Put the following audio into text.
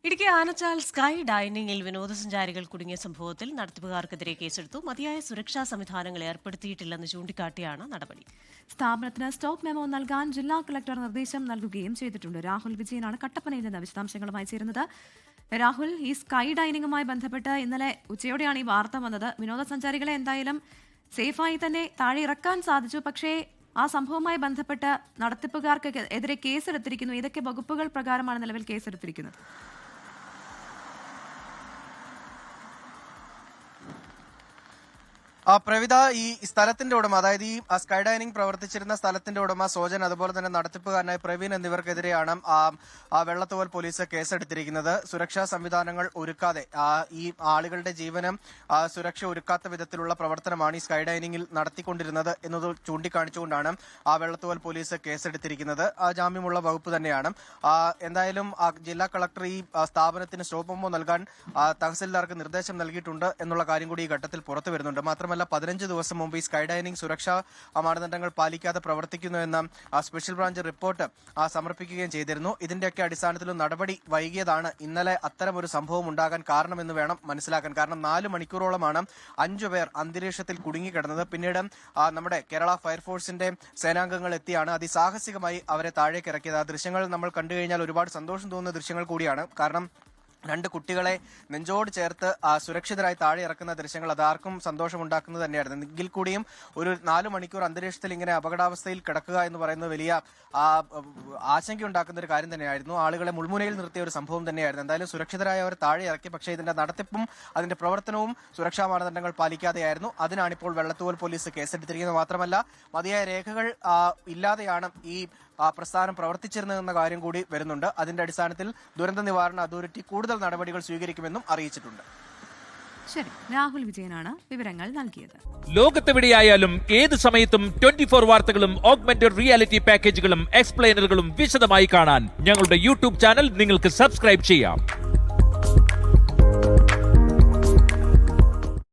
Idukki Anachal sky ഡൈനിങ്ങിൽ വിനോദസഞ്ചാരികൾ കുടുങ്ങിയ സംഭവത്തിൽ നടത്തിപ്പുകാർക്കെതിരെ കേസെടുത്തു. മതിയായ സുരക്ഷാ സംവിധാനങ്ങൾ ഏർപ്പെടുത്തിയിട്ടില്ലെന്ന് ചൂണ്ടിക്കാട്ടിയാണ് നടപടി. സ്ഥാപനത്തിന് സ്റ്റോപ്പ് മെമ്മോ നൽകാൻ ജില്ലാ കളക്ടർ നിർദ്ദേശം നൽകുകയും ചെയ്തിട്ടുണ്ട്. രാഹുൽ വിജയനാണ് കട്ടപ്പനയിൽ നിന്ന് വിശദാംശങ്ങളുമായി ചേരുന്നത്. രാഹുൽ, ഈ സ്കൈ ഡൈനിങ്ങുമായി ബന്ധപ്പെട്ട് ഇന്നലെ ഉച്ചയോടെയാണ് ഈ വാർത്ത വന്നത്. വിനോദസഞ്ചാരികളെ എന്തായാലും സേഫായി തന്നെ താഴെ ഇറക്കാൻ സാധിച്ചു. പക്ഷേ ആ സംഭവവുമായി ബന്ധപ്പെട്ട് നടത്തിപ്പുകാർക്ക് എതിരെ കേസെടുത്തിരിക്കുന്നു. ഏതൊക്കെ വകുപ്പുകൾ പ്രകാരമാണ് നിലവിൽ കേസെടുത്തിരിക്കുന്നത്? പ്രവിത, ഈ സ്ഥലത്തിന്റെ ഉടമ, അതായത് ഈ സ്കൈ ഡൈനിങ് പ്രവർത്തിച്ചിരുന്ന സ്ഥലത്തിന്റെ ഉടമ സോജൻ, അതുപോലെ തന്നെ നടത്തിപ്പുകാരനായ പ്രവീൺ എന്നിവർക്കെതിരെയാണ് വെള്ളത്തോൽ പോലീസ് കേസെടുത്തിരിക്കുന്നത്. സുരക്ഷാ സംവിധാനങ്ങൾ ഒരുക്കാതെ ഈ ആളുകളുടെ ജീവനും സുരക്ഷ ഒരുക്കാത്ത വിധത്തിലുള്ള പ്രവർത്തനമാണ് ഈ സ്കൈ ഡൈനിങ്ങിൽ നടത്തിക്കൊണ്ടിരുന്നത് എന്നത് ചൂണ്ടിക്കാണിച്ചുകൊണ്ടാണ് വെള്ളത്തോൽ പോലീസ് കേസെടുത്തിരിക്കുന്നത്. ജാമ്യമുള്ള വകുപ്പ് തന്നെയാണ്. എന്തായാലും ജില്ലാ കളക്ടർ ഈ സ്ഥാപനത്തിന് സ്റ്റോപ്പ് മെമ്മോ നൽകാൻ തഹസിൽദാർക്ക് നിർദ്ദേശം നൽകിയിട്ടുണ്ട് എന്നുള്ള കാര്യം കൂടി ഈ ഘട്ടത്തിൽ പുറത്തു വരുന്നുണ്ട്. മാത്രമല്ല 15 ദിവസം മുമ്പ് ഈ സ്കൈ ഡൈനിങ് സുരക്ഷാ മാനദണ്ഡങ്ങൾ പാലിക്കാതെ പ്രവർത്തിക്കുന്നു എന്ന സ്പെഷ്യൽ ബ്രാഞ്ച് റിപ്പോർട്ട് സമർപ്പിക്കുകയും ചെയ്തിരുന്നു. ഇതിന്റെയൊക്കെ അടിസ്ഥാനത്തിലും നടപടി വൈകിയതാണ് ഇന്നലെ അത്തരമൊരു സംഭവം ഉണ്ടാകാൻ കാരണമെന്ന് വേണം മനസ്സിലാക്കാൻ. കാരണം 4 മണിക്കൂറോളമാണ് 5 പേർ അന്തരീക്ഷത്തിൽ കുടുങ്ങിക്കിടന്നത്. പിന്നീട് നമ്മുടെ കേരള ഫയർഫോഴ്സിന്റെ സേനാംഗങ്ങൾ എത്തിയാണ് അതിസാഹസികമായി അവരെ താഴേക്ക് ഇറക്കിയത്. ആ ദൃശ്യങ്ങൾ നമ്മൾ കണ്ടു കഴിഞ്ഞാൽ ഒരുപാട് സന്തോഷം തോന്നുന്ന ദൃശ്യങ്ങൾ കൂടിയാണ്. കാരണം 2 കുട്ടികളെ നെഞ്ചോട് ചേർത്ത് സുരക്ഷിതരായി താഴെ ഇറക്കുന്ന ദൃശ്യങ്ങൾ അതാർക്കും സന്തോഷമുണ്ടാക്കുന്നത് തന്നെയായിരുന്നു. എങ്കിൽ കൂടിയും ഒരു 4 മണിക്കൂർ അന്തരീക്ഷത്തിൽ ഇങ്ങനെ അപകടാവസ്ഥയിൽ കിടക്കുക എന്ന് പറയുന്നത് വലിയ ആശങ്കയുണ്ടാക്കുന്ന ഒരു കാര്യം തന്നെയായിരുന്നു. ആളുകളെ മുൾമുനയിൽ നിർത്തിയ ഒരു സംഭവം തന്നെയായിരുന്നു. എന്തായാലും സുരക്ഷിതരായി അവർ താഴെ ഇറക്കി. പക്ഷേ ഇതിന്റെ നടത്തിപ്പും അതിന്റെ പ്രവർത്തനവും സുരക്ഷാ മാനദണ്ഡങ്ങൾ പാലിക്കാതെയായിരുന്നു. അതിനാണിപ്പോൾ വെള്ളത്തോൽ പോലീസ് കേസെടുത്തിരിക്കുന്നത്. മാത്രമല്ല മതിയായ രേഖകൾ ഇല്ലാതെയാണ് ഈ പ്രസ്ഥാനം പ്രവർത്തിച്ചിരുന്നതെന്ന കാര്യം കൂടി വരുന്നുണ്ട്. അതിന്റെ അടിസ്ഥാനത്തിൽ ദുരന്ത നിവാരണ അതോറിറ്റി കൂടുതൽ നടപടികൾ സ്വീകരിക്കുമെന്നും അറിയിച്ചിട്ടുണ്ട്. ശരി, രാഹുൽ വിജയനാണ് വിവരങ്ങൾ നൽകിയത്. ലോകത്തെവിടെയായാലും ഏത് സമയത്തും 24 വാർത്തകളും ഓഗ്മെന്റഡ് റിയാലിറ്റി പാക്കേജുകളും എക്സ്പ്ലെയിനറുകളും വിശദമായി കാണാൻ ഞങ്ങളുടെ യൂട്യൂബ് ചാനൽ നിങ്ങൾക്ക് സബ്സ്ക്രൈബ് ചെയ്യാം.